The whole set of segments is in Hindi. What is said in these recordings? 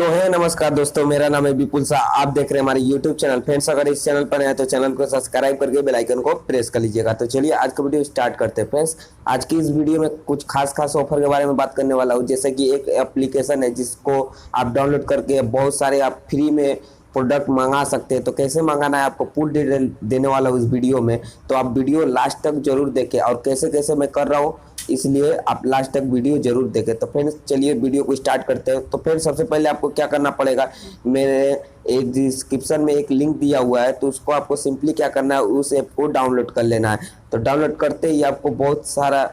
तो है नमस्कार दोस्तों, मेरा नाम है विपुल सा। आप देख रहे हैं हमारे YouTube चैनल। फ्रेंड्स, अगर इस चैनल पर हैं तो चैनल को सब्सक्राइब करके बेल आइकन को प्रेस कर लीजिएगा। तो चलिए आज का वीडियो स्टार्ट करते हैं। फ्रेंड्स, आज की इस वीडियो में कुछ खास ऑफर के बारे में बात करने वाला हूँ। जैसे कि एक एप्लीकेशन है जिसको आप डाउनलोड करके बहुत सारे आप फ्री में प्रोडक्ट मंगा सकते हैं। तो कैसे मंगाना है आपको फुल डिटेल देने वाला हूँ इस वीडियो में। तो आप वीडियो लास्ट तक जरूर देखें, और कैसे कैसे मैं कर रहा हूँ इसलिए आप लास्ट तक वीडियो जरूर देखें। तो फ्रेंड्स चलिए वीडियो को स्टार्ट करते हैं। तो फ्रेंड्स सबसे पहले आपको क्या करना पड़ेगा, मेरे एक डिस्क्रिप्शन में एक लिंक दिया हुआ है, तो उसको आपको सिंपली क्या करना है, उस ऐप को डाउनलोड कर लेना है। तो डाउनलोड करते ही आपको बहुत सारा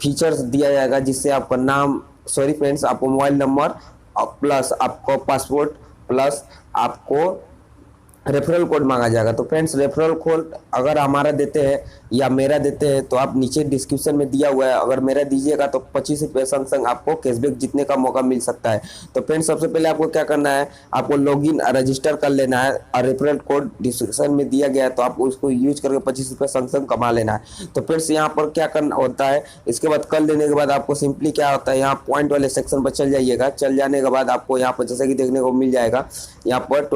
फीचर्स दिया जाएगा, जिससे आपका नाम फ्रेंड्स आपको मोबाइल नंबर प्लस आपको पासवर्ड प्लस आपको रेफरल कोड मांगा जाएगा। तो फ्रेंड्स रेफरल कोड अगर हमारा देते हैं या मेरा देते हैं तो आप नीचे डिस्क्रिप्शन में दिया हुआ है, अगर मेरा दीजिएगा तो 25 रुपये संग आपको कैशबैक जीतने का मौका मिल सकता है। तो फ्रेंड्स सबसे पहले आपको क्या करना है, आपको लॉगिन रजिस्टर कर लेना है, और रेफरल कोड डिस्क्रिप्शन में दिया गया है, तो आप उसको यूज करके 25 रुपये संग कमा लेना है। तो फ्रेंड्स यहाँ पर क्या करना होता है, इसके बाद कर लेने के बाद आपको सिंपली क्या होता है, यहाँ पॉइंट वाले सेक्शन पर चल जाइएगा। चल जाने के बाद आपको यहाँ पर जैसे कि देखने को मिल जाएगा, यहाँ पर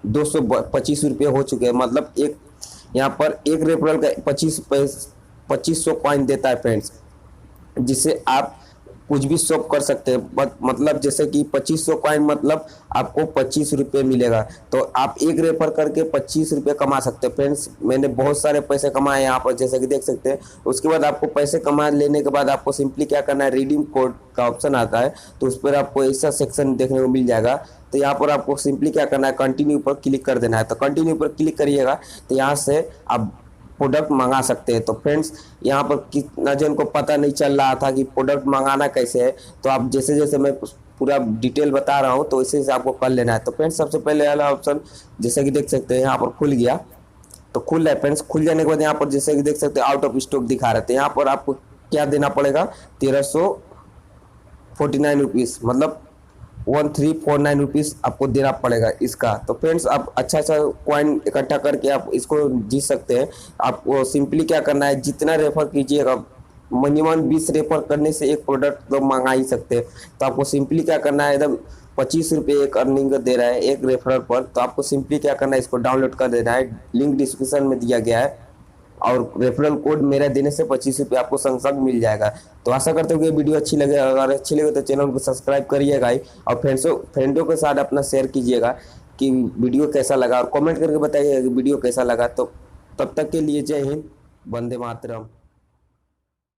225 रुपये हो चुके हैं। मतलब एक यहाँ पर एक रेफरल का 2500 कॉइन देता है फ्रेंड्स, जिससे आप कुछ भी शॉप कर सकते हैं। मतलब जैसे कि 2500 कॉइन मतलब आपको 25 रुपये मिलेगा। तो आप एक रेफर करके 25 रुपये कमा सकते हैं। फ्रेंड्स मैंने बहुत सारे पैसे कमाए यहाँ पर, जैसे कि देख सकते हैं। उसके बाद आपको पैसे कमा लेने के बाद आपको सिंपली क्या करना है, रिडीम कोड का ऑप्शन आता है, तो उस पर आपको ऐसा सेक्शन देखने को मिल जाएगा। तो यहाँ पर आपको सिंपली क्या करना है, कंटिन्यू पर क्लिक कर देना है। तो कंटिन्यू पर क्लिक करिएगा तो यहाँ से आप प्रोडक्ट मंगा सकते हैं। तो फ्रेंड्स यहाँ पर कितना जन को पता नहीं चल रहा था कि प्रोडक्ट मंगाना कैसे है, तो आप जैसे जैसे मैं पूरा डिटेल बता रहा हूँ तो इसी से आपको कर लेना है। तो फ्रेंड्स सबसे पहले वाला ऑप्शन जैसे कि देख सकते हैं यहाँ पर खुल गया, तो खुल रहा है फ्रेंड्स। खुल जाने के बाद यहाँ पर जैसे कि देख सकते हैं आउट ऑफ स्टॉक दिखा रहे थे। यहाँ पर आपको क्या देना पड़ेगा, 1349 रुपीज़, मतलब 1349 रुपीज़ आपको देना पड़ेगा इसका। तो फ्रेंड्स आप अच्छा कॉइन इकट्ठा करके आप इसको जीत सकते हैं। आपको सिंपली क्या करना है, जितना रेफर कीजिएगा, मिनिमम 20 रेफर करने से एक प्रोडक्ट तो मंगा ही सकते हैं। तो आपको सिंपली क्या करना है, एकदम 25 रुपये एक अर्निंग दे रहा है एक रेफरल पर। तो आपको सिंपली क्या करना है, इसको डाउनलोड कर देना है, लिंक डिस्क्रिप्शन में दिया गया है, और रेफरल कोड मेरा देने से 25 रुपये आपको संग मिल जाएगा। तो आशा करते हो कि ये वीडियो अच्छी लगे। अगर अच्छी लगे तो चैनल को सब्सक्राइब करिएगा ही, और फ्रेंडों के साथ अपना शेयर कीजिएगा कि वीडियो कैसा लगा, और कमेंट करके बताइएगा कि वीडियो कैसा लगा। तो तब तक के लिए जय हिंद, वंदे मातरम।